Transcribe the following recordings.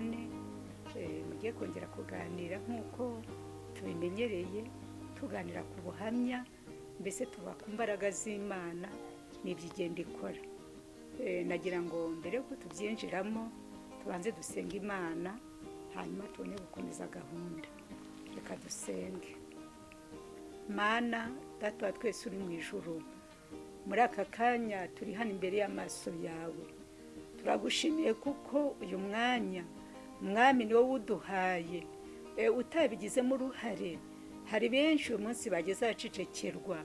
none mugiye kongera kuganira nk'uko tubimenyereye, tuganira ku buhamya, mbese tuba ku mbaraga z'Imana n'ibyo igenda ikora. Nagira ngo mbere yuko tubyinjiramo tubanze dusenga Imana, hanyuma tubone gukomeza gahunda. Reka dusenge. Mana Data wa twese uri mu ijuru, muri aka kanya turi hano imbere y'amaso yawe, turagushimiye kuko uyu mwanya Mwami ni wowe uduhaye, utabigizemo uruhare. Hari benshi uyu munsi bageze ahacecekerwa,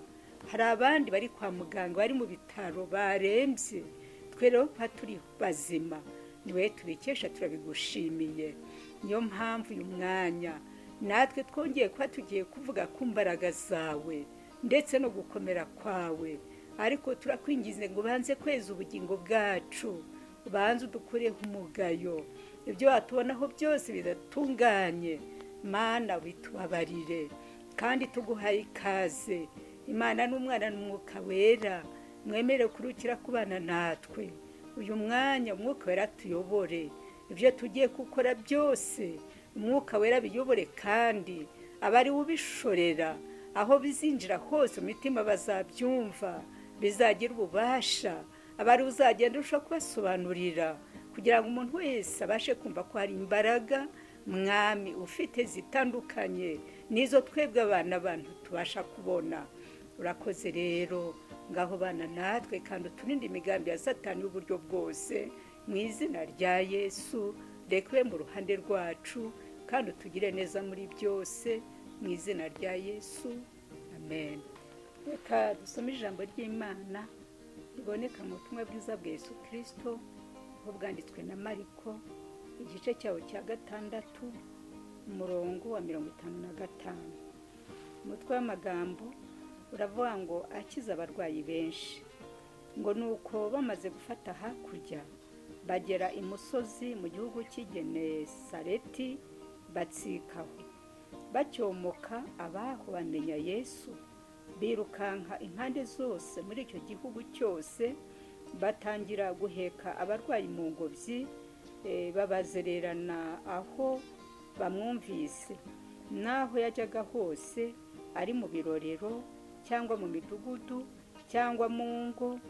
hari abandi bari kwa muganga, bari mu bitaro barembye. Twe rero kuba turi bazima ni wowe tubikesha, turabigushimiye. Niyo mpamvu uyu mwanya natwe twongeye kuba tugiye kuvuga ku mbaraga zawe ndetse no gukomera kwawe, ariko turakwingize ngo ubanze kweza ubugingo bwacu, ubanze udukureho umugayo, ibyo watubonaho byose bidatunganye. Mana bitubabarire, kandi tuguhaye ikaze. Imana n'Umwana n'Umwuka Wera mwemere kurukira kubana natwe uyu mwanya. Umwuka Wera tuyobore ibyo tugiye gukora byose, Umwuka Wera biyobore, kandi abari ubishorera aho bizinjira hose mu mitima bazabyumva, bizagira ububasha. Abari uzagenda urusha kubasobanurira kugira ngo umuntu wese abashe kumva ko hari imbaraga Mwami ufite zitandukanye n'izo twebwe abana abantu tubasha kubona. Urakoze rero, ngaho bana natwe kandi uturinde imigambi ya Satani y'uburyo bwose, mu izina rya Yesu. Reka ube mu ruhande rwacu kandi utugire neza muri byose, mu izina rya Yesu, amen. Reka dusome ijambo ry'Imana riboneka mu butumwa bwiza bwa Yesu Kristo aho bwanditswe na Mariko, igice cyawo cya 6, umurongo wa 55. Umutwe w'amagambo uravuga ngo akiza abarwayi benshi. Ngo nuko bamaze gufata hakurya bagera imusozi mu gihugu cy'Igenesareti batsikaho. Bacyomoka abaho bamenya Yesu, birukanka impande zose muri icyo gihugu cyose, batangira guheka abarwayi mu ngobyi, babazererana aho bamwumvise. Naho yajyaga hose, ari mu birorero cyangwa mu midugudu cyangwa mu ngo,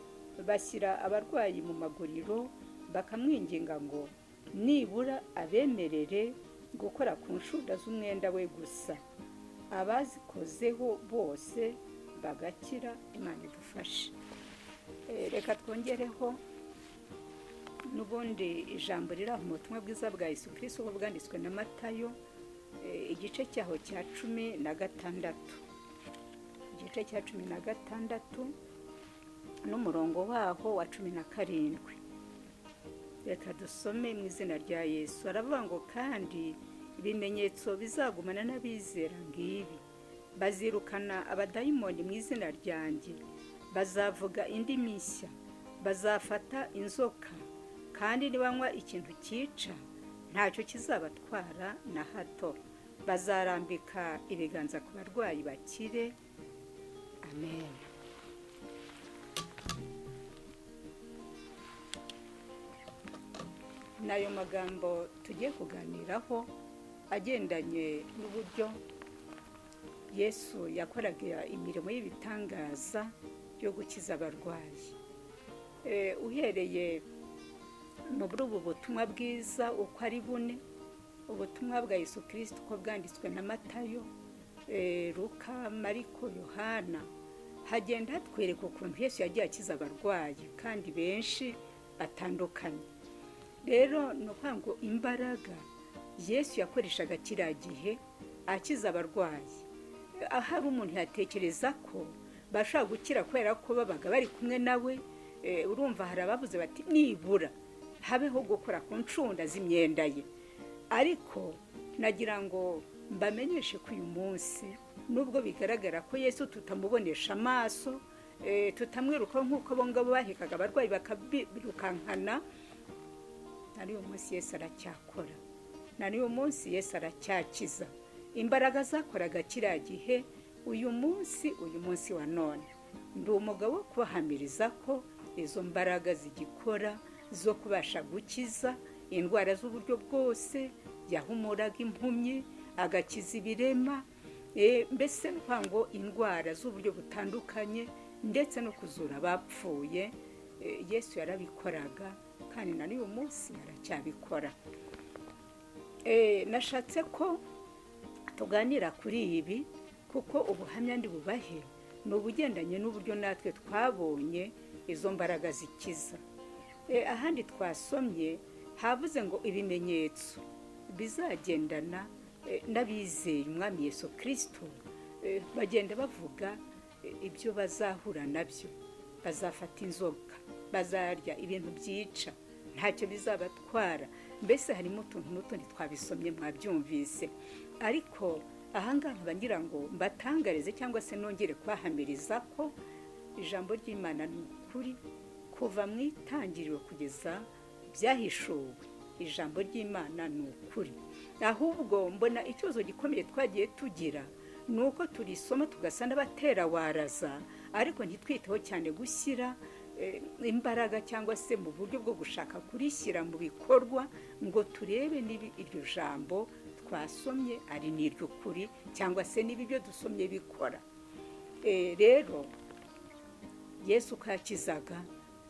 bashyira abarwayi mu maguriro bakamwinginga ngo nibura abemerere gukora ku nshuda z'umwenda we gusa. Abazikozeho bose bagakira. Imana idufashe. Reka twongereho n'ubundi ijambo riri mu butumwa bwiza bwa Yesu Kristo bwanditswe na Matayo, igice cyaho cya 16, igice cya 16 n'umurongo waho wa 17. Reka dusome mu izina rya Yesu. Aravuga ngo kandi ibimenyetso bizagumana n'abizera ngibi: bazirukana abadayimoni mu izina ryanjye, bazavuga indimi nshya, bazafata inzoka, kandi nibanywa ikintu cyica ntacyo kizabatwara na hato, bazarambika ibiganza ku barwayi bakire. Amen. Nayo magambo tugiye kuganiraho agendanye n'uburyo Yesu yakoraga imirimo y'ibitangaza byo gukiza abarwayi. Uhereye muri ubu butumwa bwiza uko ari bune, ubutumwa bwa Yesu Kristo uko bwanditswe na Matayo, Luka, Mariko, Yohana, hagenda hatwereka ukuntu Yesu yagiye akiza abarwayi kandi benshi batandukanye. Rero ni ukuvuga ngo imbaraga Yesu yakoreshaga kiriya gihe akiza abarwayi, ahari umuntu yatekereza ko bashobora gukira kubera ko babaga bari kumwe nawe. Urumva hari abavuze bati nibura habeho gukora ku ncunda z'imyenda ye. Ariko nagira ngo mbamenyeshe ko uyu munsi nubwo bigaragara ko Yesu tutamubonesha amaso, tutamwiruka nk'uko bo ngabo bahekaga abarwayi bakabirukankana, na uyu munsi Yesu aracyakora, na uyu munsi Yesu aracyakiza. Imbaraga zakoraga kiriya gihe uyu munsi wa none. Ndi umugabo wo kubahamiriza ko izo mbaraga zigikora zo kubasha gukiza indwara z'uburyo bwose, yahumuraga impumyi, agakiza ibirema, mbese ngo indwara z'uburyo butandukanye ndetse no kuzura abapfuye. Yesu yarabikoraga kandi na n'uyu munsi aracyabikora. Nashatse ko tuganira kuri ibi kuko ubuhamya ndi bubahe ni ubugendanye n'uburyo natwe twabonye izo mbaraga zikiza. Ahandi twasomye havuze ngo ibimenyetso bizagendana n'abizeye umwami Yesu Kristo, bagenda bavuga ibyo bazahura nabyo. Bazafata inzoga, bazarya ibintu byica, ntacyo bizabatwara. Mbese harimo utuntu n'utundi twabisomye mwabyumvise, ariko ahangaha bagira ngo mbatangarize cyangwa se nongere kubahamiriza ko ijambo ry'Imana ni ukuri kuva mu itangiriro kugeza byahishuwe. Ijambo ry'Imana ni ukuri. Ahubwo mbona ikibazo gikomeye twagiye tugira ni uko turisoma tugasa n'abatera waraza, ariko ntitwiteho cyane gushyira imbaraga cyangwa se mu buryo bwo gushaka kurishyira mu bikorwa ngo turebe niba iryo jambo twasomye ari n'iry'ukuri cyangwa se niba ibyo dusomye bikora. Rero Yesu kakizaga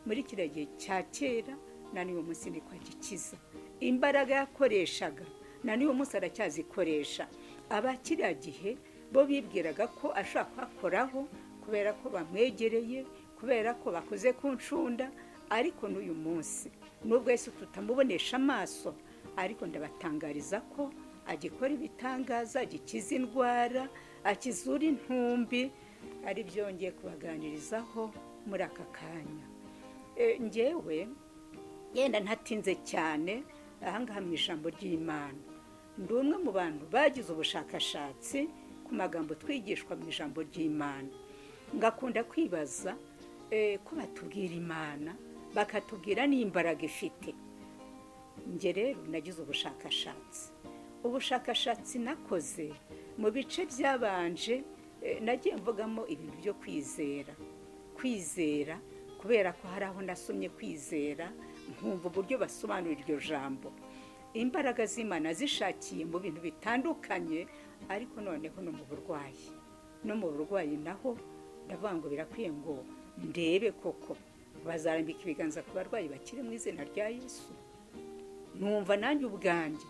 muri kiriya gihe cya kera na n'uyu munsi niko agikiza. Imbaraga yakoreshaga na n'uyu munsi aracyazikoresha. Abakiriya gihe bo bibwiraga ko ashaka kuhakoraho kubera ko bamwegereye, kubera ko bakoze ku ncunda, ariko n'uyu munsi nubwo Yesu tutamubonesha amaso, ariko ndabatangariza ko agikora ibitangaza, agikiza indwara, akizura intumbi. Ari byongeye kubaganirizaho muri aka kanya. Njyewe yenda ntatinze cyane ahangaha mu ijambo ry'Imana, ndi umwe mu bantu bagize ubushakashatsi ku magambo twigishwa mu ijambo ry'Imana. Ngakunda kwibaza ko batubwira Imana bakatubwira n'imbaraga ifite. Nge rero nagize ubushakashatsi nakoze mu bice byabanje. Nagiye mvugamo ibintu byo kwizera kubera ko hari aho nasomye kwizera nkumva uburyo basobanura iryo jambo. Imbaraga z'Imana zishakiye mu bintu bitandukanye, ariko noneho no mu burwayi naho ndavuga ngo birakwiye ngo ndebe koko bazarambika ibiganza ku barwayi bakire mu izina rya Yesu. Numva nanjye ubwanjye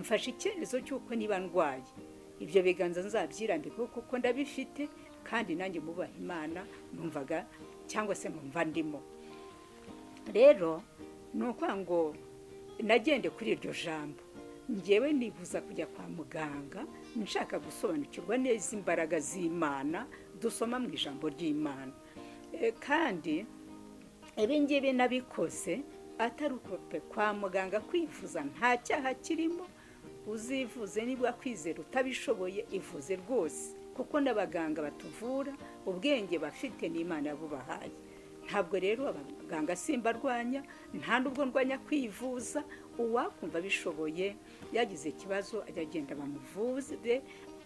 mfashe icyemezo cy'uko niba ndwaye ibyo biganza nzabyirambika kuko ndabifite, kandi nanjye mubaha Imana numvaga cyangwa se numva ndimo. Rero ni ukuvuga ngo nagende kuri iryo jambo, njyewe nibuza kujya kwa muganga nshaka gusobanukirwa neza imbaraga z'Imana dusoma mu ijambo ry'Imana. Kandi ibi ngibi nabikoze atari uko kwa muganga kwivuza nta cyaha kirimo. Uzivuze niba kwizera utabishoboye ivuze rwose, kuko n'abaganga batuvura ubwenge bafite n'Imana yabubahaye. Ntabwo rero abaganga simbarwanya, nta nubwo ndwanya kwivuza. Uwakumva bishoboye yagize ikibazo ajya agenda bamuvuze.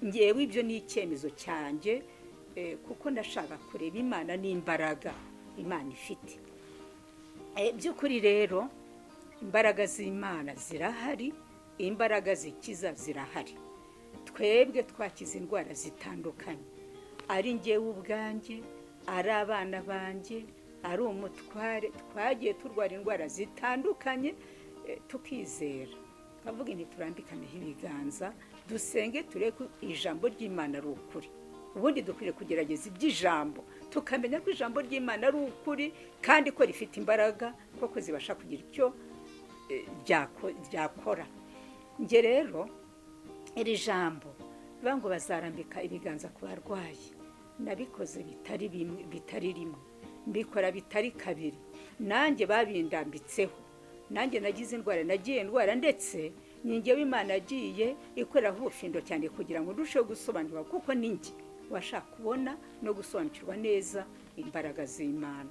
Ngewe ibyo ni icyemezo cyanjye, kuko ndashaka kureba Imana n'imbaraga Imana ifite. By'ukuri rero imbaraga z'Imana zirahari, imbaraga zikiza zirahari. Twebwe twakiza indwara zitandukanye, ari njyewe ubwanjye, ari abana banjye, ari umutware, twagiye turwara indwara zitandukanye tukizera. Kavuga nti turambikaneho ibiganza dusenge, tureke ijambo ry'Imana ari ukuri. Ubundi dukwiriye kugerageza iby'ijambo tukamenya ko ijambo ry'Imana ari ukuri kandi ko rifite imbaraga koko zibasha kugira icyo ryakora. Nge rero iri jambo bivuga ngo bazarambika ibiganza ku barwayi, nabikoze bitari rimwe, mbikora bitari kabiri. Nanjye babindambitseho, nanjye nagize indwara, nagiye ndwara, ndetse ningewe Imana yagiye ikoreraho ubufindo cyane kugira ngo ndusheho gusobanukirwa, kuko ninjye washaka kubona no gusobanukirwa neza imbaraga z'Imana.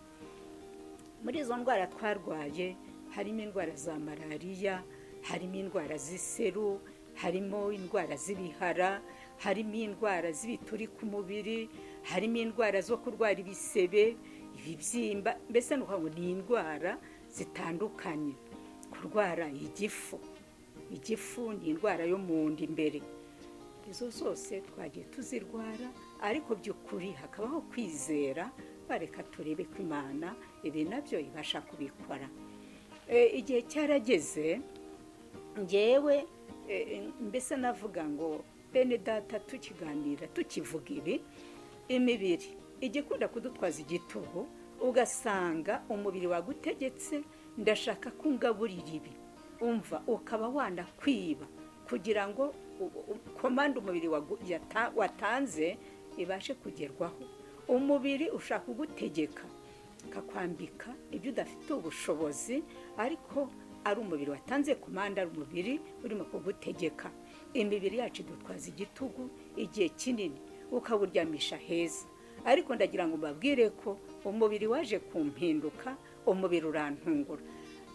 Muri izo ndwara twarwaye harimo indwara za malariya, harimo indwara z'iseru, harimo indwara z'ibihara, harimo indwara z'ibituri ku mubiri, harimo indwara zo kurwara ibisebe, ibibyimba. Mbese ni ukuvuga ngo ni indwara zitandukanye. kurwara igifu. Igifu ni indwara yo mu nda imbere. Izo zose twagiye tuzirwara, ariko by'ukuri hakabaho kwizera, bareka turebe ko Imana ibi nabyo ibasha kubikora. Igihe cyarageze njyewe mbese navuga ngo bene data tukiganira tukivuga ibi, imibiri igikunda kudutwaza igitugu, ugasanga umubiri wagutegetse ndashaka kungaburira ibi, umva ukaba wanakwiba kugira ngo komanda umubiri watanze ibashe kugerwaho. Umubiri ushaka kugutegeka akakwambika ibyo udafite ubushobozi, ariko ari umubiri watanze komanda, ari umubiri urimo kugutegeka. Imibiri yacu idutwaza igitugu igihe kinini, ukawuryamisha heza. Ariko ndagira ngo mbabwire ko umubiri waje kumpinduka, umubiri urantungura.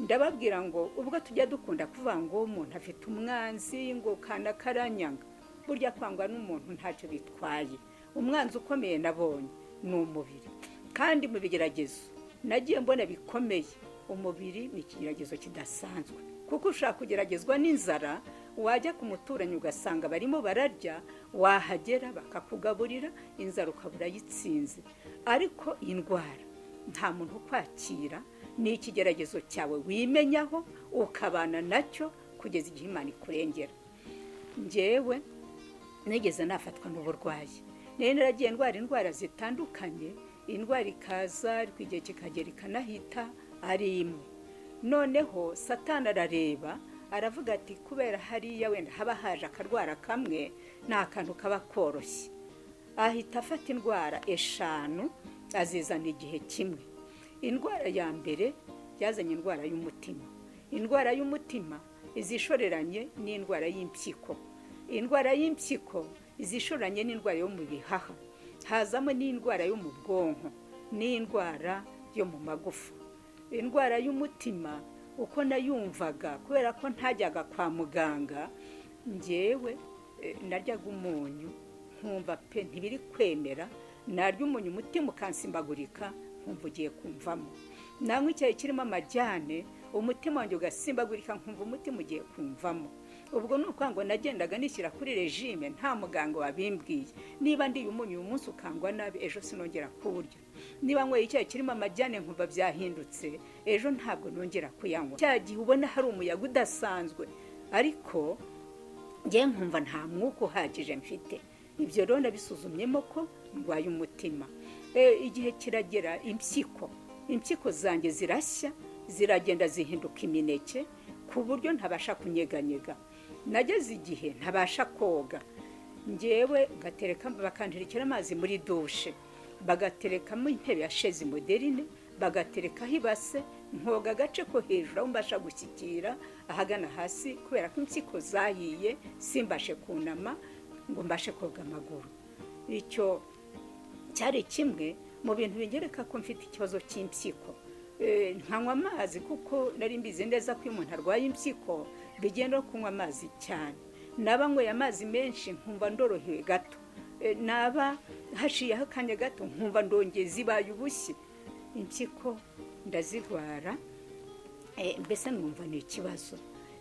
Ndababwira ngo ubwo tujya dukunda kuvuga ngo umuntu afite umwanzi, ngo kana karanyanga, burya kwangwa n'umuntu ntacyo bitwaye. Umwanzi ukomeye nabonye ni umubiri, kandi mu bigeragezo nagiye mbona bikomeye, umubiri ni ikigeragezo kidasanzwe, kuko ushaka kugeragezwa n'inzara, wajya ku muturanyi ugasanga barimo bararya, wahagera bakakugaburira, inzara ukabura yitsinze. Ariko indwara nta muntu ukwakira, ni ikigeragezo cyawe wimenyaho ukabana nacyo kugeza igihe Imana ikurengera. Njyewe nigeze nafatwa n'uburwayi, naragiye ndwara indwara zitandukanye, indwara ikaza ariko igihe kikagera ikanahita ari imwe. Noneho Satani arareba aravuga ati kubera hariya wenda haba haje akarwara kamwe, nta kantu kaba koroshye, ahita afata indwara 5 azizana igihe kimwe. Indwara ya mbere yazanye indwara y'umutima. Indwara y'umutima izishoreranye n'indwara y'impyiko. Indwara y'impyiko izishoranye n'indwara yo mu bihaha, hazamo n'indwara yo mu bwonko, n'indwara yo mu magufa. Indwara y'umutima uko nayumvaga, kubera ko ntajyaga kwa muganga, njyewe naryaga umunyu nkumva pe ntibiri kwemera, narya umunyu umutima ukansimbagurika nkumva ugiye kumvamo. Nanywa icyayi kirimo amajyane, umutima wanjye ugasimbagurika nkumva umutima ugiye kumvamo. Ubwo ni uko ngo nagendaga nishyira kuri regime, nta muganga wabimbwiye. Niba ndiye umunyu uyu munsi ukangwa nabi, ejo sinongera kuwurya. Niba nyweye icyayi kirimo amajyane nkumva byahindutse, ejo ntabwo nongera kuyanywa. Cya gihe ubona hari umuyaga udasanzwe, ariko njye nkumva nta mwuka uhagije mfite. Ibyo rero nabisuzumyemo ko ndwaye umutima. Igihe kiragera, impyiko zanjye zirashya, ziragenda zihinduka imineke, ku buryo ntabasha kunyeganyega. Nageze igihe ntabasha koga, njyewe ngatereka bakanterekera amazi muri dushe, bagaterekamo intebe ya shezi moderine, bagaterekaho ibase, nkoga agace ko hejuru aho mbasha gushyikira, ahagana hasi kubera ko impyiko zahiye simbashe kunama ngo mbashe koga amaguru. Icyo cyari kimwe mu bintu bingereka ko mfite ikibazo cy'impyiko. Nkanywa amazi kuko nari mbizi neza ko umuntu arwaye impyiko bigenda no kunywa amazi cyane. Naba nyweye amazi menshi nkumva ndorohewe gato, naba hashiyeho akanya gato nkumva ndongeye zibaye ubushye. Impyiko ndazirwara, mbese numva ni ikibazo.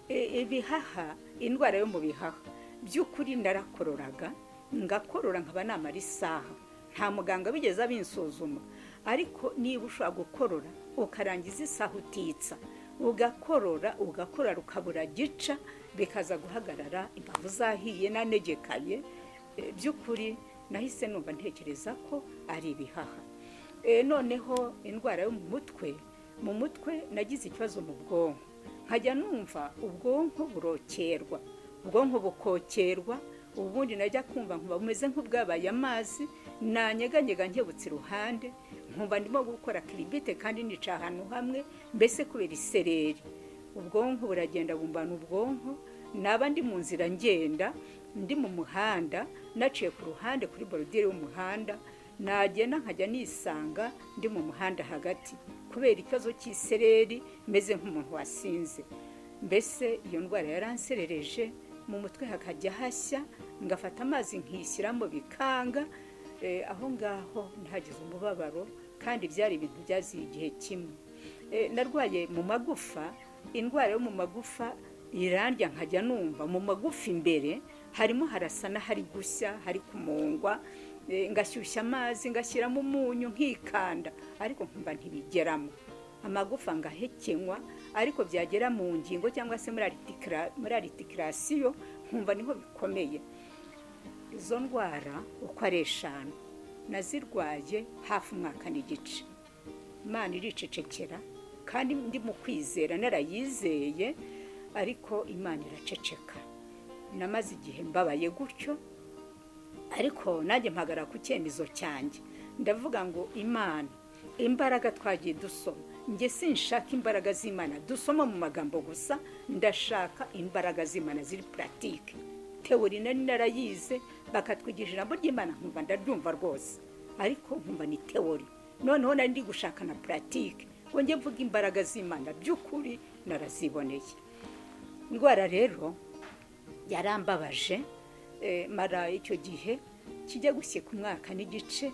Ibihaha, indwara yo mu bihaha, by'ukuri ndarakororaga, ngakorora nkaba namara isaha, nta muganga bigeze abinsuzuma. Ariko niba ushobora gukorora ukarangiza isaha utitsa, ugakorora ukabura gica, bikaza guhagarara, imbavu zahiye nanegekaye, by'ukuri nahise numva ntekereza ko ari ibihaha. Noneho indwara yo mu mutwe nagize ikibazo mu bwonko, nkajya numva ubwonko burokerwa, ubwonko bukokerwa, ubundi najya kumva nkuba bumeze nk'ubwabaye amazi, nanyeganyega nkebutse iruhande, nkumva ndimo gukora kiribite kandi nica ahantu hamwe, mbese kubera isereri. Ubwonko buragenda bumbana ubwonko, naba ndi mu nzira ngenda, ndi mu muhanda, naciye ku ruhande kuri borodire y'umuhanda, nagenda nkajya nisanga ndi mu muhanda hagati, kubera ikibazo cy'isereri, meze nk'umuntu wasinze. Mbese iyo ndwara yaranserereje, mu mutwe hakajya hashya, ngafata amazi nkishyiramo bikanga. Aho ngaho ntagize umubabaro, kandi byari ibintu byaziye igihe kimwe. Narwaye mu magufa, indwara yo mu magufa irandya, nkajya numva mu magufa imbere harimo harasa n'ahari gushya, hari kumungwa, ngashyushya amazi ngashyiramo umunyu nkikanda, ariko nkumva ntibigeramo. Amagufa ngahekenywa, ariko byagera mu ngingo cyangwa se muri articulation nkumva niho bikomeye. Izo ndwara uko ari 5 nazirwaye hafi umwaka n'igice. Imana iricecekera, kandi ndi mu kwizera narayizeye, ariko Imana iraceceka. Namaze igihe mbabaye gutyo, ariko nanjye mpagara ku cyemezo cyanjye, ndavuga ngo Imana, imbaraga twagiye dusoma, njye sinshaka imbaraga z'Imana dusoma mu magambo gusa, ndashaka imbaraga z'Imana ziri pratique. Teori nari narayize, bakatwigisha ijambo ry'Imana nkumva ndaryumva rwose, ariko nkumva ni teori. Noneho nari ndi gushaka na pratique, ngo njye mvuga imbaraga z'Imana by'ukuri naraziboneye. Indwara rero yarambabaje, mara icyo gihe kijya gushyika umwaka n'igice,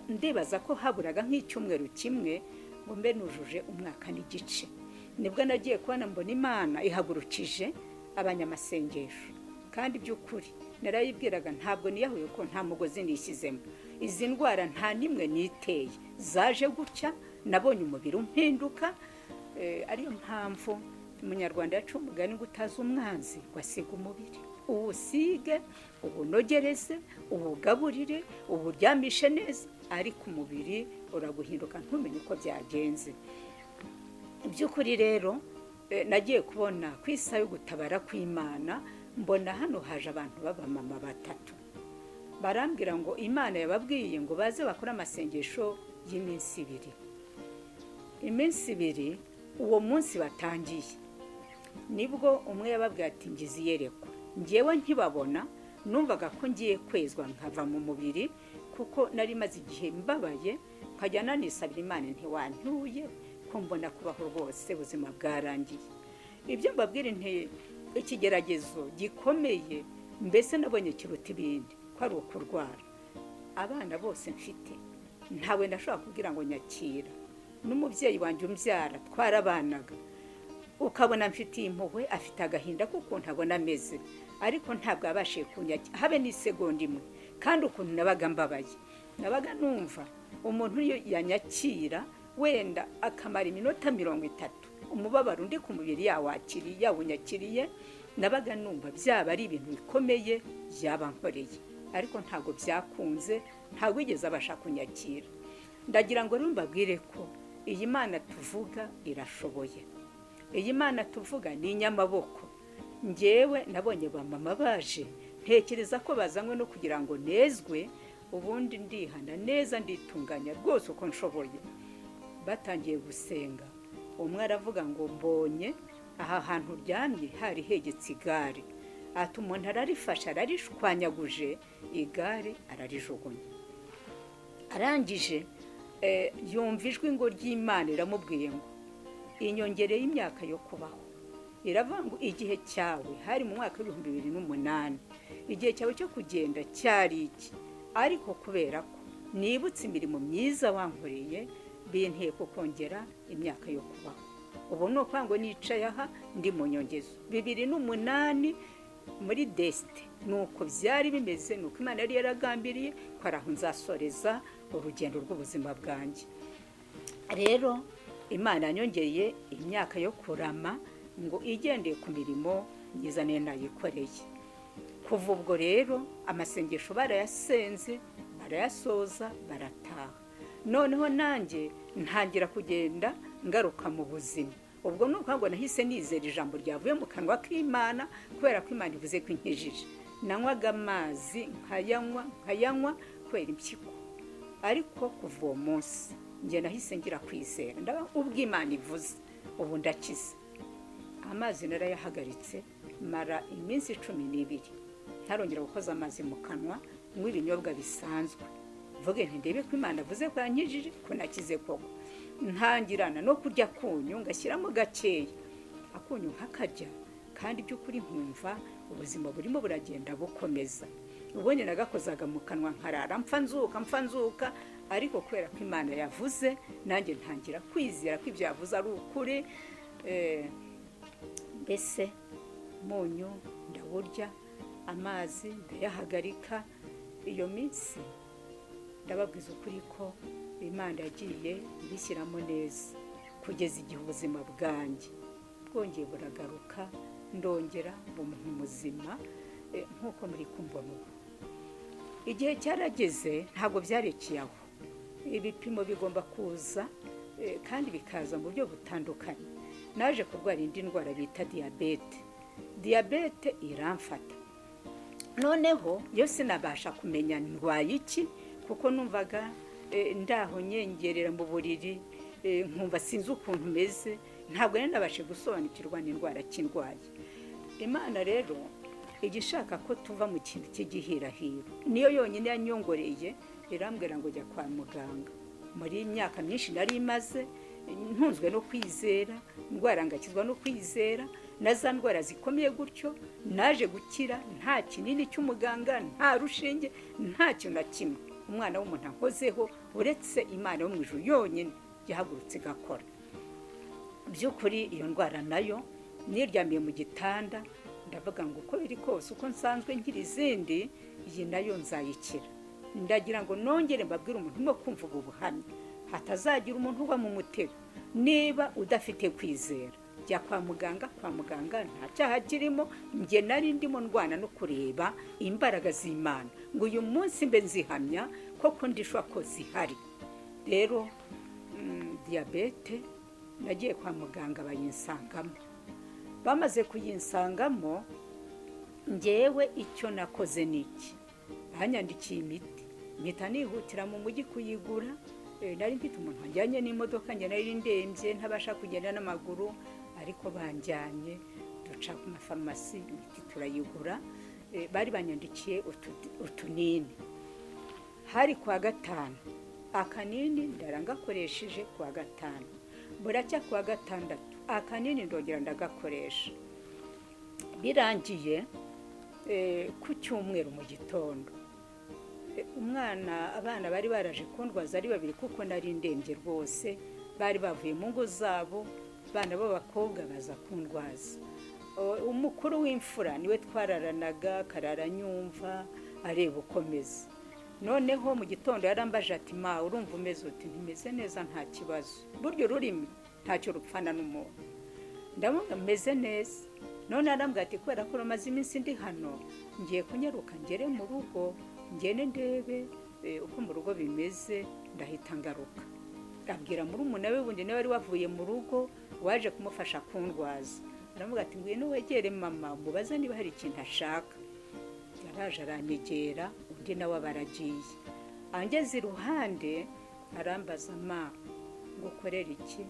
ndibaza ko haburaga nk'icyumweru kimwe ngo mbe nujuje umwaka n'igice. Nibwo nagiye kubona mbona Imana ihagurukije abanyamasengesho, kandi by'ukuri narayibwiraga ntabwo niyahuye ko nta mugozi nishyizemo. Izi ndwara nta nimwe niteye, zaje gutya, nabonye umubiri umpinduka. Ariyo mpamvu umunyarwanda yacu umugani ngo utazi umwanzi wasiga umubiri. Uwusige, ubunogereze, ubugaburire, uburyamishe neza, ariko umubiri uraguhinduka ntumenye uko byagenze. By'ukuri rero nagiye kubona ku isaha yo gutabara kw'Imana, mbona hano haje abantu b'abamama 3. Barambwira ngo Imana yababwiye ngo baze bakora amasengesho y'iminsi 2. Iminsi 2, uwo munsi batangiye, nibwo umwe yababwiye ati ngize iyerekwa. Ngewe nkibabona numvaga ko ngiye kwezwa nkava mu mubiri, kuko nari maze igihe mbabaye, nkajya nanisabira Imana ntiwantuye ko mbona kubaho rwose ubuzima bwarangiye. Ibyo mbabwira ikigeragezo gikomeye, mbese nabonye kiruta ibindi ko ari ukurwara. Abana bose mfite ntawe ndashobora kubwira ngo nyakira. N'umubyeyi wanjye umbyara twarabanaga, ukabona mfitiye impuhwe, afite agahinda kuko ntabona ameze, ariko ntabwo abashiye kunyakira habe n'isegonda imwe. Kandi ukuntu nabaga mbabaye, nabaga numva umuntu iyo yanyakira wenda akamara iminota 30, umubabaro undi ku mubiri yawunyakiriye, nabaga numva byaba ari ibintu bikomeye yaba nkoreye, ariko ntabwo byakunze, ntabwo wigeze abasha kunyakira. Ndagira ngo rero mbabwire ko iyi Mana tuvuga irashoboye. Iyi Mana tuvuga ni inyamaboko. Ngewe nabonye bamama baje, ntekereza ko bazanywe no kugira ngo nezwe, ubundi ndihana neza, nditunganya rwose uko nshoboye. Batangiye gusenga, umwe aravuga ngo mbonye aha hantu uryamye hari hegetse igare. Ati umuntu ararifasha, ararishwanyaguje, igare ararijugunya. Arangije yumva ijwi ngo ry'Imana iramubwiye ngo inyongereye imyaka yo kubaho. Iravuga ngo igihe cyawe hari mu mwaka wa 2008, igihe cyawe cyo kugenda cyari iki, ariko kubera ko nibutse imirimo myiza wankoreye, binteye kukongera imyaka yo kubaho. Ubu no kwango nicaye aha ndi mu nyongezo. 2008 muri desite nuko byari bimeze, nuko Imana yari yaragambiriye ko araho nzasoreza urugendo rw'ubuzima bwanjye. Rero Imana yanyongeye imyaka yo kurama ngo igendeye ku mirimo myiza nayikoreye. Kuva ubwo rero amasengesho barayasenze, barayasoza, barataha. Noneho nanjye ntangira kugenda ngaruka mu buzima. Ubwo nuko ngo nahise nizera ijambo ryavuye mu kanwa k'Imana, kubera ko Imana ivuze ko inkijije. Nanywaga amazi nkayanywa kubera impyiko, ariko kuva uwo munsi njye nahise ngira kwizera, ndaba ubwo Imana ivuze ubu ndakize. Amazi narayahagaritse, mara iminsi 12 ntarongera gukoza amazi mu kanwa, nk'ibinyobwa bisanzwe. Vuge nti ndebe ko Imana avuze ko yankijije, ko nakize koko. Ntangirana no kurya kunyu, ngashyiramo gakeya akunyu nkakarya, kandi by'ukuri nkumva ubuzima burimo buragenda bukomeza. Ubonye nagakozaga mu kanwa nkarara mpfa nzuka, ariko kubera ko Imana yavuze, nanjye ntangira kwizera ko ibyo yavuze ari ukuri. mbese umunyu ndawurya, amazi ndayahagarika. Iyo minsi ndababwiza ukuri ko Imana yagiye ibishyiramo neza kugeza igihe ubuzima bwanjye bwongeye buragaruka, ndongera mu muzima nk'uko muri kumva mubu. Igihe cyarageze ntabwo byarekeye aho, ibipimo bigomba kuza kandi bikaza mu buryo butandukanye. Naje kurwara indi ndwara bita diyabete iramfata. Noneho yo sinabasha kumenya ndwaye iki, kuko numvaga ndaho nyengerera mu buriri, nkumva sinzi ukuntu meze, ntabwo nari nabashe gusobanukirwa n'indwara kindwaye. Imana rero igishaka ko tuva mu kintu cy'igihirahiro, niyo yonyine yanyongoreye, irambwira ngo jya kwa muganga. Muri imyaka myinshi nari imaze ntunzwe no kwizera, indwara ngakizwa no kwizera, na za ndwara zikomeye gutyo naje gukira, nta kinini cy'umuganga, nta rushinge, nta kintu na kimwe umwana w'umuntu ankozeho, uretse Imana yo mu ijuru yonyine yahagurutse igakora. By'ukuri iyo ndwara nayo niryamiye mu gitanda, ndavuga ngo uko biri kose, uko nsanzwe ngira izindi, iyi nayo nzayikira. Ndagira ngo nongere mbabwire umuntu no kumva ubu buhamya, hatazagira umuntu ugwa mu mutego. Niba udafite kwizera, jya kwa muganga. Kwa muganga nta cyaha kirimo. Njye nari ndimo ndwana no kureba imbaraga z'Imana, ngo uyu munsi mbe nzihamya koko ndishwa ko zihari. Rero diyabete nagiye kwa muganga bayinsangamo. Bamaze kuyinsangamo, njyewe icyo nakoze niki, banyandikiye imiti, mpita nihutira mu mujyi kuyigura. Nari mfite umuntu wanjyanye n'imodoka, njye nari ndembye ntabasha kugenda n'amaguru, ariko banjyanye duca ku mafarumasi, imiti turayigura. Bari banyandikiye utunini. Hari kuwa gatanu, akanini ndarangakoresheje kuwa gatanu, buracya kuwa gatandatu akanini ndongera ndagakoresha. Birangiye ku cyumweru mu gitondo, abana bari baraje kundwaza ari babiri, kuko nari ndembye rwose, bari bavuye mu ngo zabo, abana b'abakobwa baza kundwaza. Umukuru w'imfura niwe twararanaga, kararanyumva areba ukomeza. Noneho mu gitondo yarambaje ati, ma urumva umeze uti? Ntimeze neza, nta kibazo, buryo ururimi ntacyo rupfana n'umuntu. Ndavuga meze neza. None arambwira ati, kubera ko rumaze iminsi ndi hano, ngiye kunyaruka ngere mu rugo, ngene ndebe uko mu rugo bimeze, ndahita ngaruka. Abwira murumuna we wundi nawe wari wavuye mu rugo, waje kumufasha kundwaza. Aravuga ati, ngwino wegere mama mubaza niba hari ikintu ashaka. Yaraje aranyegera, undi nawe baragiye. Angeze iruhande arambaza, ma ngukorera iki?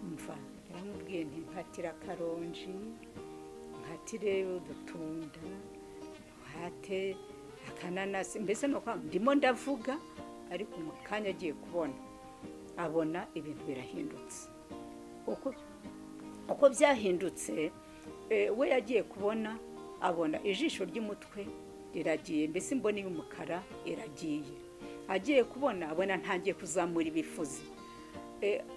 Mva yaramubwiye nti, nkatira karonji, nkatire udutunda, hate akananasi, mbese no kwa ndimo ndavuga, ariko mu kanya agiye kubona, abona ibintu birahindutse. Uko byahindutse, we yagiye kubona, abona ijisho ry'umutwe riragiye, mbese imboni y'umukara iragiye. Agiye kubona, abona ntangiye kuzamura ibifuzi.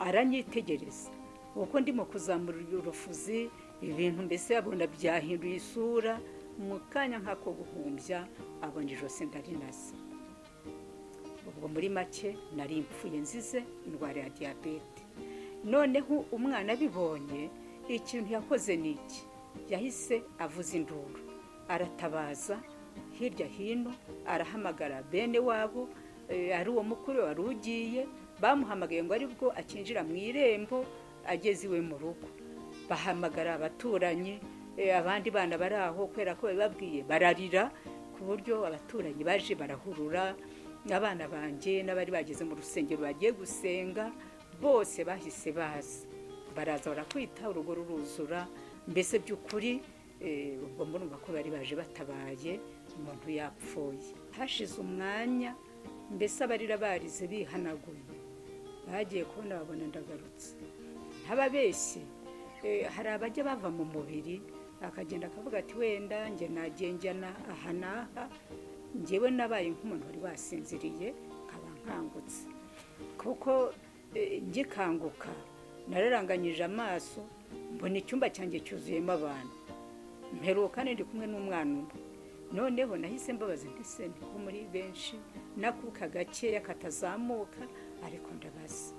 Aranyitegereza uko ndimo kuzamura urufuzi, ibintu mbese abona byahinduye isura. Mu kanya nk'ako guhumbya, abona ijosi ndarinaze. Ubwo muri make nari mpfuye nzize indwara ya diyabete. Noneho umwana abibonye, ikintu yakoze niki, yahise avuza induru, aratabaza hirya hino, arahamagara bene wabo, ari uwo mukuru wari ugiye, bamuhamagaye ngo aribwo akinjira mu irembo ageze iwe mu rugo. Bahamagara abaturanyi, abandi bana bari aho, kubera ko bababwiye bararira, ku buryo abaturanyi baje barahurura. Abana banjye n'abari bageze mu rusengero bagiye gusenga, bose bahise baza, baraza barakwita, urugo ruruzura. Mbese by'ukuri ubwo murumva ko bari baje batabaye, umuntu yapfuye. Hashize umwanya, mbese abarira barize bihanaguye, bagiye kubona babona ndagarutse. Ntababeshye, hari abajya bava mu mubiri, akagenda akavuga ati, wenda njye nagiye njyana aha n'aha. Njyewe nabaye nk'umuntu wari wasinziriye, nkaba nkangutse, kuko ngikanguka nararanganyije amaso mbona icyumba cyanjye cyuzuyemo abantu, mperuka ndi kumwe n'umwana umwe. Noneho nahise mbabaza ndetse ko muri benshi nakuka gakeya katazamuka, ariko ndabaza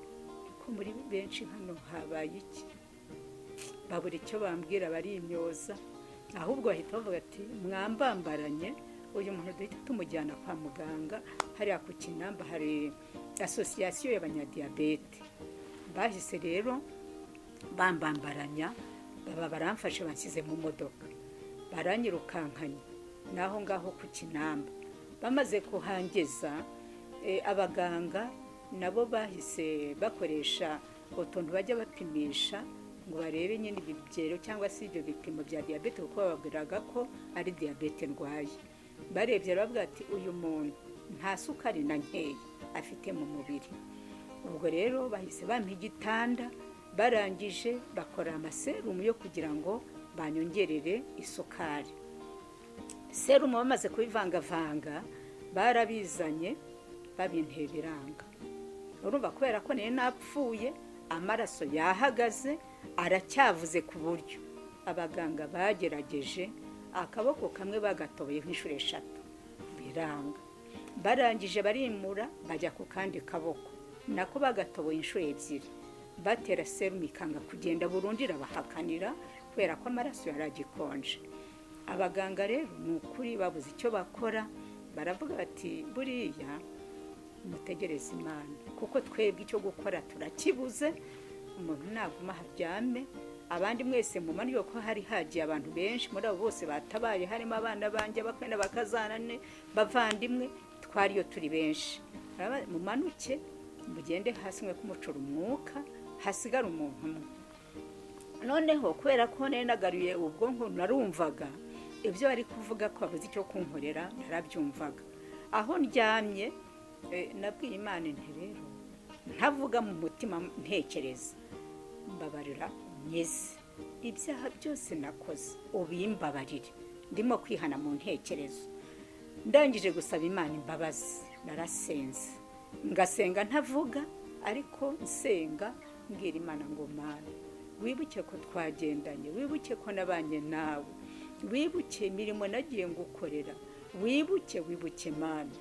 ko muri benshi hano habaye iki? Babura icyo bambwira, barimyoza, ahubwo bahita bavuga ati mwambambaranye, uyu muntu duhita tumujyana kwa muganga, hariya ku Kinamba hari asosiyasiyo y'abanyadiyabete. Bahise rero bambambaranya, baba baramfashe banshyize mu modoka, baranyirukankanye naho ngaho ku Kinamba. Bamaze kuhangeza, abaganga nabo bahise bakoresha utuntu bajya bapimisha ngo barebe nyine ibigero cyangwa se ibyo bipimo bya diyabete, kuko bababwiraga ko ari diyabete ndwaye. Barebye baravuga ati uyu muntu nta sukari na nkeya afite mu mubiri. Ubwo rero bahise bampa igitanda, barangije bakora amaserumu yo kugira ngo banyongerere isukari. Serumu bamaze kubivangavanga barabizanye babinteye biranga. Urumva kubera ko nari napfuye, amaraso yahagaze, aracyavuze ku buryo abaganga bagerageje, akaboko kamwe bagatoboye nk'inshuro 3 biranga. Barangije barimura bajya ku kandi kaboko, nako bagatoboye inshuro 2, batera serumu ikanga kugenda burundu, irabahakanira kubera ko amaraso yaragikonje. Abaganga rero ni ukuri babuze icyo bakora, baravuga bati buriya mutegereze Imana, kuko twebwe icyo gukora turakibuze, umuntu naguma haryame. Abandi mwese mumanyo ko hari hagiye abantu benshi, muri abo bose batabaye harimo abana banjye, bakana bakazanane, bavandimwe, twariyo turi benshi. Mumanuke mugende hasi mwe kumucura umwuka, hasigara umuntu umwe. Noneho kubera ko nagaruye ubwonko, narumvaga ibyo bari kuvuga ko babuze icyo kunkorera, narabyumvaga. Aho ndyamye nabwiye Imana nti rero ntavuga mu mutima ntekereza, mbabarira nyeze ibyaha byose nakoze, ubimbabarire, ndimo kwihana mu ntekerezo. Ndangije gusaba Imana imbabazi, narasenze, ngasenga ntavuga, ariko nsenga mbwira Imana ngo Mana, wibuke ko twagendanye, wibuke ko nabanye nawe, wibuke imirimo nagiye ngukorera, wibuke Mana,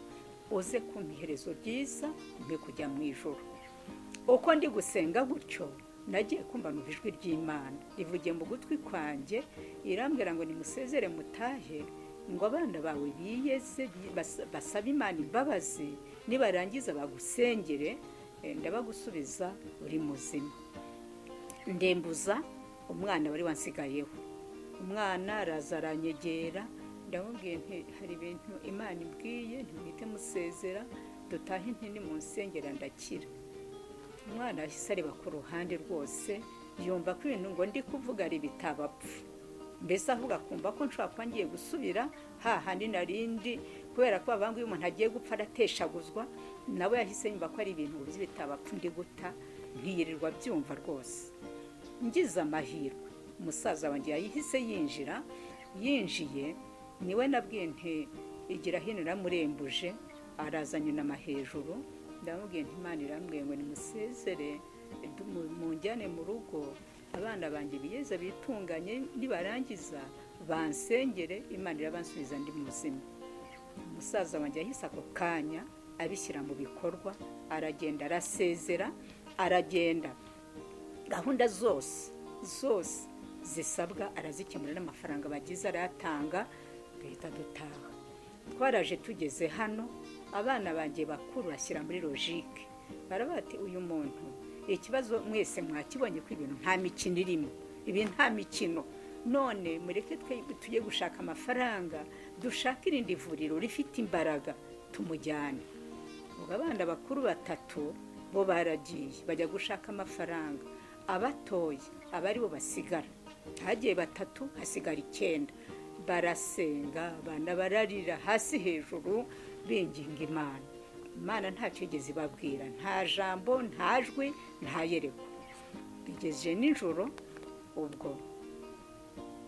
uze kumpa iherezo ryiza, mbe kujya mu ijuru. Uko ndi gusenga gutyo, nagiye kumva mu ijwi ry'Imana rivugiye mu gutwi kwanjye, irambwira ngo nimusezere mutahe, ngo abana bawe biyeze basaba Imana imbabazi, nibarangiza bagusengere, ndabagusubiza uri muzima. Ndembuza umwana wari wansigayeho. Umwana araza aranyegera, ndamubwiye nti hari ibintu Imana imbwiye, ntimwite musezera, dutahe nti mu nsengera ndakira. Umwana ahise areba ku ruhande rwose, yumva ko ibintu ngo ndi kuvuga ari bitabapfu, mbese avuga kumva ko nshobora kuba ngiye gusubira hahandi narindi, kubera ko abanga iyo umuntu agiye gupfa arateshaguzwa. Nawe yahise yumva ko ari ibintu by'ibitabapfu ndi guta, nkiyirirwa byumva rwose. Ngize amahirwe, umusaza wanjye yahise yinjiye, niwe nabwiye nti igira hino namurembuje, arazanye nama hejuru. Ndamubwiye nti Imana irambwiye ngo nimusezere munjyane mu rugo, abana banjye biyeza bitunganye, nibarangiza bansengere, Imana irabansubiza ndi muzima. Umusaza wanjye yahise ako kanya abishyira mu bikorwa, aragenda arasezera, aragenda gahunda zose zisabwa arazikemura, n'amafaranga bagize arayatanga, duhita dutaha. Twaraje tugeze hano, abana banjye bakuru bashyira muri logike, barabati uyu muntu ikibazo mwese mwakibonye ko ibintu nta mikino irimo, ibi nta mikino, none mureke tujye gushaka amafaranga, dushaka irindi vuriro rifite imbaraga tumujyane. Ubwo abana bakuru 3 bo baragiye bajya gushaka amafaranga, abatoye abari bo basigara, hagiye 3 hasigara 9. Barasenga, abana bararira hasi hejuru binginga Imana. Imana ntacyo igeze ibabwira, nta jambo, nta jwi, nta yereko. Bigeze nijoro, ubwo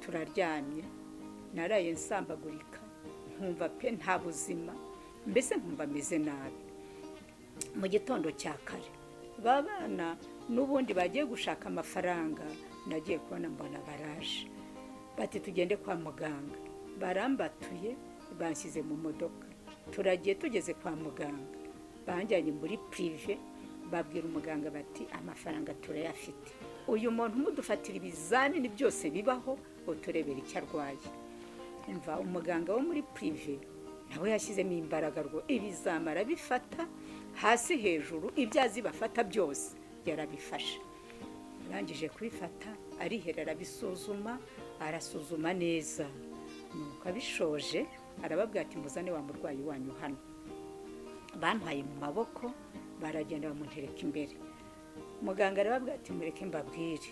turaryamye, naraye nsambagurika, nkumva pe nta buzima, mbese nkumva meze nabi. Mu gitondo cya kare babana n'ubundi bagiye gushaka amafaranga, nagiye kubona mbona baraje bati tugende kwa muganga, barambatuye banshyize mu modoka, turagiye tugeze kwa muganga banjyanye muri prive, babwira umuganga bati amafaranga turayafite, uyu muntu mudufatira ibizamini byose bibaho uturebera icyo arwaye. Umva umuganga wo muri prive nawe yashyizemo imbaraga rwo ibizamini arabifata hasi hejuru, ibyo azi bafata byose yarabifashe. Arangije kubifata arihera arabisuzuma, arasuzuma neza, nuko abishoje arababwira ati muzane wa murwayi wanyu hano. Bantwaye mu maboko baragenda bamuntereka imbere. Muganga arababwira ati mureke mbabwire,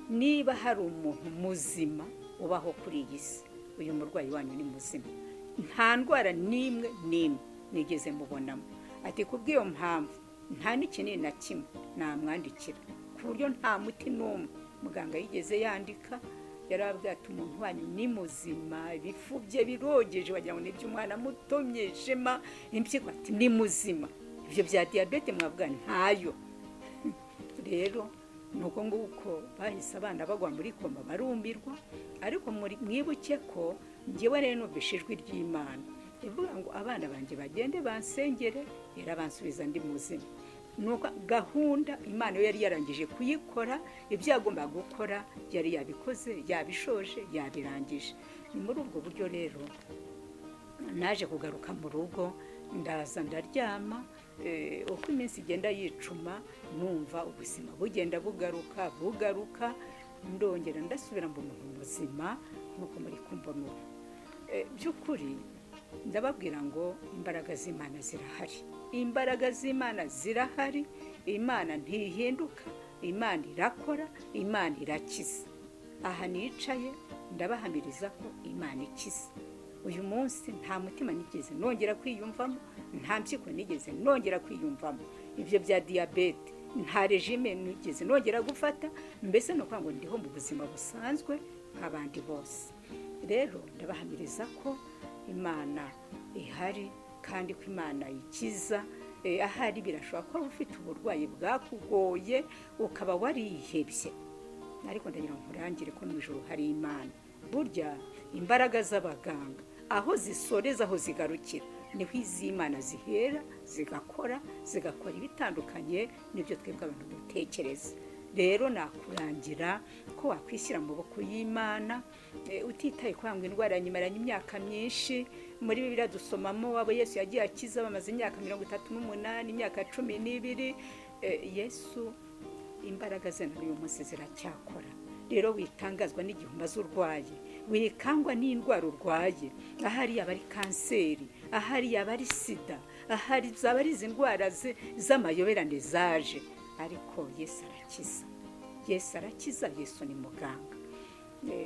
niba hari umuntu muzima ubaho kuri iyi si, uyu murwayi wanyu ni muzima, nta ndwara n'imwe nigeze mubonamo. Ati kubw'iyo mpamvu nta n'ikinini na kimwe namwandikira, ku buryo nta muti n'umwe muganga yigeze yandika. Yarababwira ati umuntu wanyu ni muzima, ibifu bye birogeje wagira ngo nibyo umwana mutomye jema, impyiko ati ni muzima, ibyo bya diyabete mwavuga ntayo. Rero nuko nguko bahise abana bagwa muri koma barumirwa, ariko mwibuke ko njyewe rero numvise ijwi ry'Imana ivuga ngo abana banjye bagende bansengere, bansubiza ndi muzima. Nuko gahunda Imana yo yari yarangije kuyikora, ibyo yagomba gukora yari yabikoze, yabishoje, yabirangije. Ni muri ubwo buryo rero naje kugaruka mu rugo, ndaza ndaryama, uko iminsi igenda yicuma numva ubuzima bugenda bugaruka, ndongera ndasubira mu muntu muzima nk'uko muri kumbona ubu. By'ukuri ndababwira ngo imbaraga z'Imana zirahari, imbaraga z'Imana zirahari, Imana ntihinduka, Imana irakora, Imana irakiza. Aha nicaye ndabahamiriza ko Imana ikiza. Uyu munsi nta mutima nigeze nongera kwiyumvamo, nta mpyiko nigeze nongera kwiyumvamo, ibyo bya diyabete nta regime nigeze nongera gufata, mbese no ngo ndiho mu buzima busanzwe nk'abandi bose. Rero ndabahamiriza ko Imana ihari kandi ko Imana ikiza. Ahari birashoboka ko ufite uburwayi bwakugoye ukaba warihebye, ariko ndagira ngo nkurangire ko mu ijuru hari Imana. Burya imbaraga z'abaganga aho zisoreza, aho zigarukira, niho iz'Imana zihera zigakora ibitandukanye n'ibyo twebwe abantu dutekereza. Rero nakurangira ko wakwishyira mu maboko y'Imana, utitaye kwanga indwara nyimaranye imyaka myinshi. Muri Bibiliya dusomamo abo Yesu yagiye akiza bamaze imyaka 38, imyaka 12. Yesu imbaraga ze n'uyu munsi ziracyakora. Rero witangazwa n'igihe umaze urwaye, wikangwa n'indwara urwaye, ahari yaba ari kanseri, ahari yaba ari sida, ahari zaba ari izi ndwara z'amayoberane zaje, ariko Yesu arakiza. Yesu arakiza, Yesu ni muganga.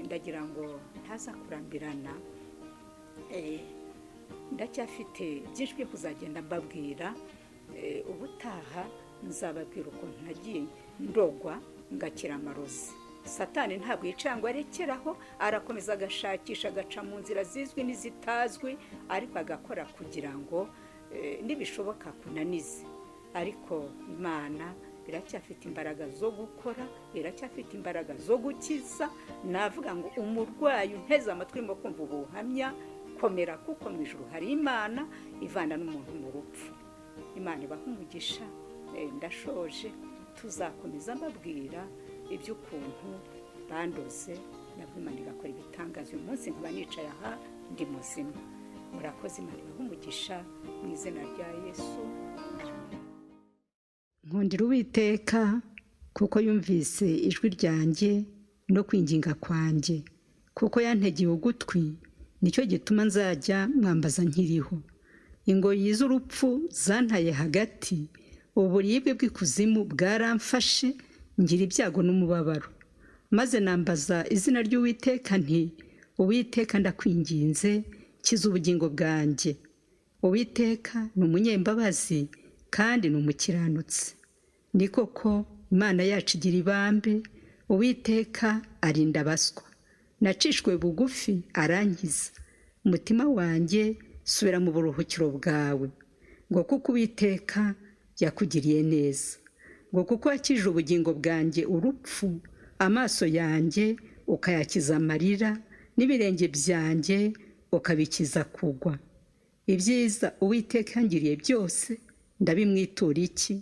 Ndagira ngo ntaza kurambirana, ndacyafite byinshi byo kuzagenda mbabwira. Ubutaha nzababwira ukuntu nagiye ndogwa ngakira amarozi. Satani ntabwo yicangwa arekeraho, arakomeza agashakisha, agaca mu nzira zizwi n'izitazwi, ariko agakora kugira ngo nibishoboka kunanize. Ariko Imana iracyafite imbaraga zo gukora, iracyafite imbaraga zo gukiza. Navuga ngo umurwayi unteze amatwi urimo kumva ubuhamya, komera kuko mu ijuru hari Imana ivana n'umuntu mu rupfu. Imana ibaha umugisha. Ndashoje, tuzakomeza mbabwira iby'ukuntu bandoze, nabwo Imana igakora ibitangaza. Uyu munsi nkaba nicaye aha ndi muzima. Murakoze, Imana ibaha umugisha mu izina rya Yesu. Nkundira Uwiteka kuko yumvise ijwi ryanjye no kwinginga kwanjye, kuko yantegeye ugutwi, nicyo gituma nzajya mwambaza nkiriho. Ingoyi z'urupfu zantaye hagati, uburibwe bw'ikuzimu bwaramfashe, ngira ibyago n'umubabaro. Maze nambaza izina ry'Uwiteka nti, Uwiteka ndakwinginze, kiza ubugingo bwanjye. Uwiteka ni umunyembabazi kandi ni umukiranutsi. Ni koko Imana yacu igira ibambe, Uwiteka arinda abaswa. Nacishwe bugufi arankiza. Umutima wanjye subira mu buruhukiro bwawe, ngo kuko Uwiteka yakugiriye neza. ngo kuko wakije ubugingo bwanjye urupfu, amaso yanjye ukayakiza amarira, n'ibirenge byanjye ukabikiza kugwa. Ibyiza Uwiteka yangiriye byose ndabimwitura iki?